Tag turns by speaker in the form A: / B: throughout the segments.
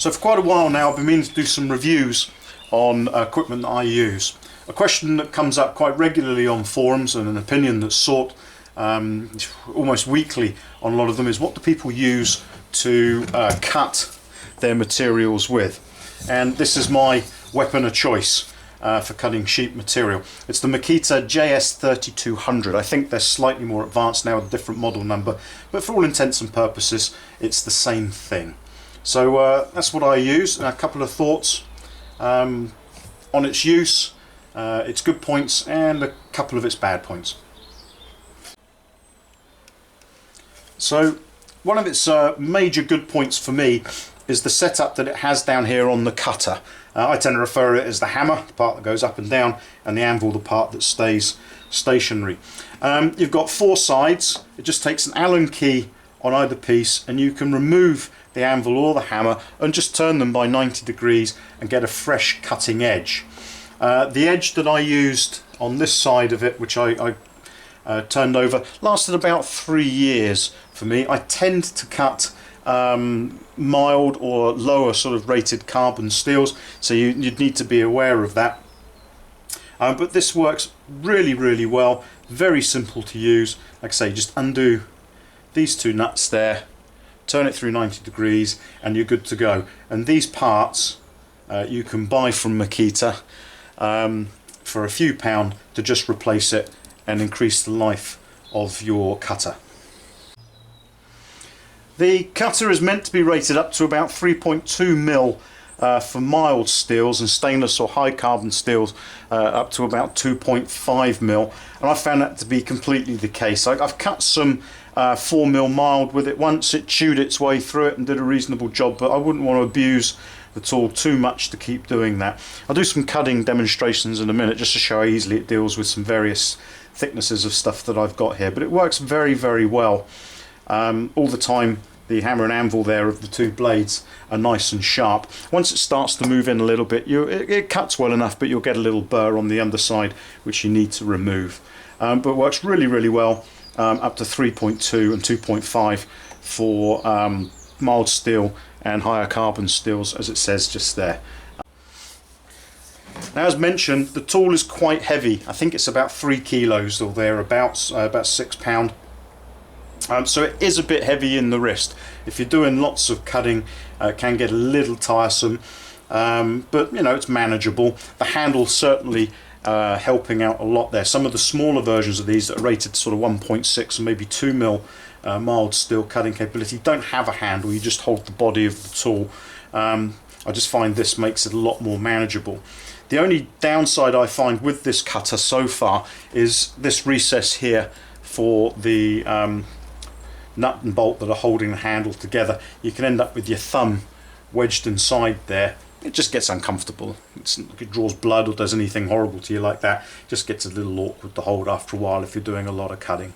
A: So for quite a while now I've been meaning to do some reviews on equipment that I use. A question that comes up quite regularly on forums, and an opinion that's sought almost weekly on a lot of them, is what do people use to cut their materials with. And this is my weapon of choice for cutting sheet material. It's the Makita JS3200. I think they're slightly more advanced now with a different model number, but for all intents and purposes it's the same thing. So that's what I use. A couple of thoughts on its use, its good points, and a couple of its bad points. So one of its major good points for me is the setup that it has down here on the cutter. I tend to refer to it as the hammer, the part that goes up and down, and the anvil, the part that stays stationary. You've got four sides. It just takes an Allen key on either piece, and you can remove the anvil or the hammer and just turn them by 90 degrees and get a fresh cutting edge. The edge that I used on this side of it, which I turned over, lasted about 3 years for me. I tend to cut mild or lower sort of rated carbon steels, so you'd need to be aware of that. But this works really well, very simple to use. Like I say, just undo these two nuts there, turn it through 90 degrees, and you're good to go. And these parts you can buy from Makita for a few pound to just replace it and increase the life of your cutter. The cutter is meant to be rated up to about 3.2 mil for mild steels, and stainless or high carbon steels up to about 2.5 mil, and I found that to be completely the case. I've cut some 4 mil mild with it once. It chewed its way through it and did a reasonable job, but I wouldn't want to abuse the tool too much to keep doing that. I'll do some cutting demonstrations in a minute just to show how easily it deals with some various thicknesses of stuff that I've got here, but it works very well. All the time the hammer and anvil there of the two blades are nice and sharp. Once it starts to move in a little bit, it cuts well enough, but you'll get a little burr on the underside which you need to remove. But it works really well up to 3.2 and 2.5 for mild steel and higher carbon steels, as it says just there. Now, as mentioned, the tool is quite heavy. I think it's about 3 kilos or thereabouts, about 6 pound. So it is a bit heavy in the wrist. If you're doing lots of cutting, it can get a little tiresome, but you know, it's manageable. The handle certainly helping out a lot there. Some of the smaller versions of these that are rated sort of 1.6 and maybe 2 mil mild steel cutting capability don't have a handle. You just hold the body of the tool. I just find this makes it a lot more manageable. The only downside I find with this cutter so far is this recess here for the nut and bolt that are holding the handle together. You can end up with your thumb wedged inside there. It just gets uncomfortable. It draws blood or does anything horrible to you like that. It just gets a little awkward to hold after a while if you're doing a lot of cutting.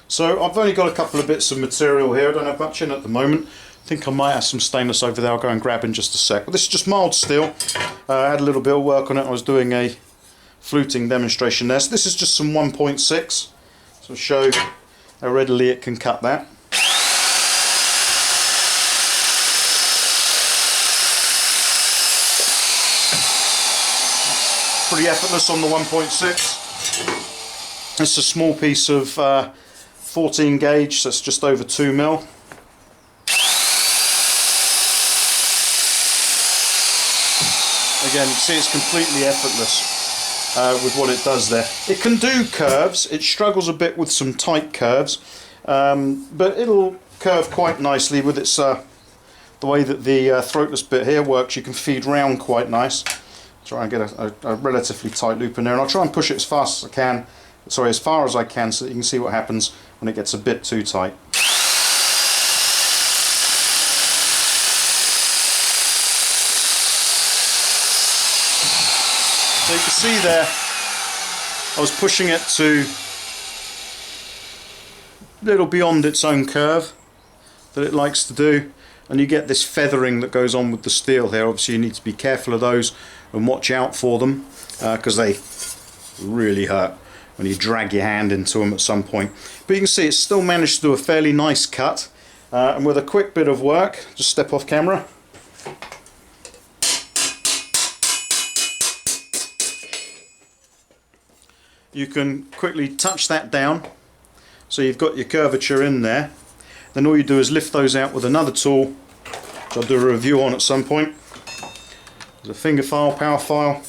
A: So I've only got a couple of bits of material here. I don't have much in at the moment. I think I might have some stainless over there. I'll go and grab in just a sec. But this is just mild steel. I had a little bit of work on it. I was doing a fluting demonstration there. So this is just some 1.6. So I'll show how readily it can cut that. Pretty effortless on the 1.6. It's a small piece of 14 gauge, so it's just over 2 mil. Again, you see it's completely effortless with what it does there. It can do curves. It struggles a bit with some tight curves, but it'll curve quite nicely with its the way that the throatless bit here works. You can feed round quite nice. Try and get a relatively tight loop in there, and I'll try and push it as fast as I can, sorry, as far as I can, so that you can see what happens when it gets a bit too tight. So you can see there, I was pushing it to a little beyond its own curve that it likes to do, and you get this feathering that goes on with the steel here. Obviously you need to be careful of those and watch out for them, because they really hurt when you drag your hand into them at some point. But you can see it's still managed to do a fairly nice cut. And with a quick bit of work, just step off camera. You can quickly touch that down, so you've got your curvature in there. Then all you do is lift those out with another tool, which I'll do a review on at some point. There's a finger file, power file.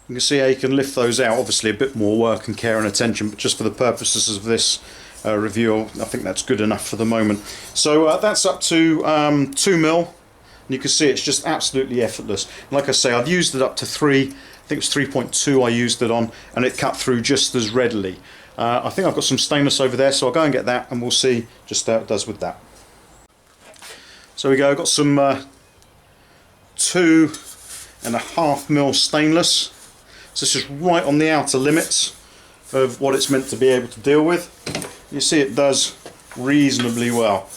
A: You can see how you can lift those out. Obviously a bit more work and care and attention, but just for the purposes of this review, I think that's good enough for the moment. So that's up to 2 mil, and you can see it's just absolutely effortless. Like I say, I've used it up to 3, I think it's 3.2 I used it on, and it cut through just as readily. I think I've got some stainless over there, so I'll go and get that and we'll see just how it does with that. So we go, I've got some 2.5 mil stainless. So this is right on the outer limits of what it's meant to be able to deal with. You see it does reasonably well.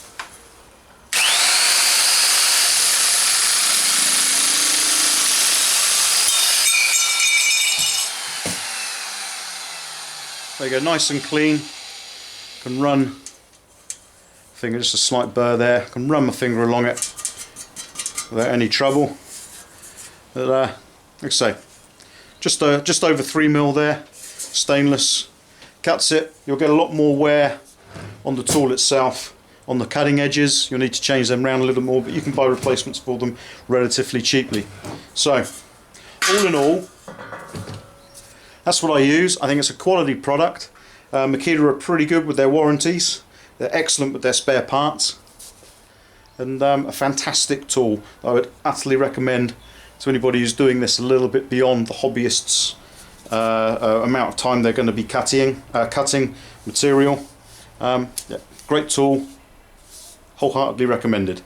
A: There you go, nice and clean. Can run finger, just a slight burr there. Can run my finger along it without any trouble. But like I say, just over 3 mil there, stainless. Cuts it. You'll get a lot more wear on the tool itself. On the cutting edges, you'll need to change them around a little more, but you can buy replacements for them relatively cheaply. So, all in all, that's what I use. I think it's a quality product. Makita are pretty good with their warranties. They're excellent with their spare parts. And a fantastic tool I would utterly recommend to anybody who's doing this a little bit beyond the hobbyists' amount of time they're going to be cutting material. Yeah, great tool, wholeheartedly recommended.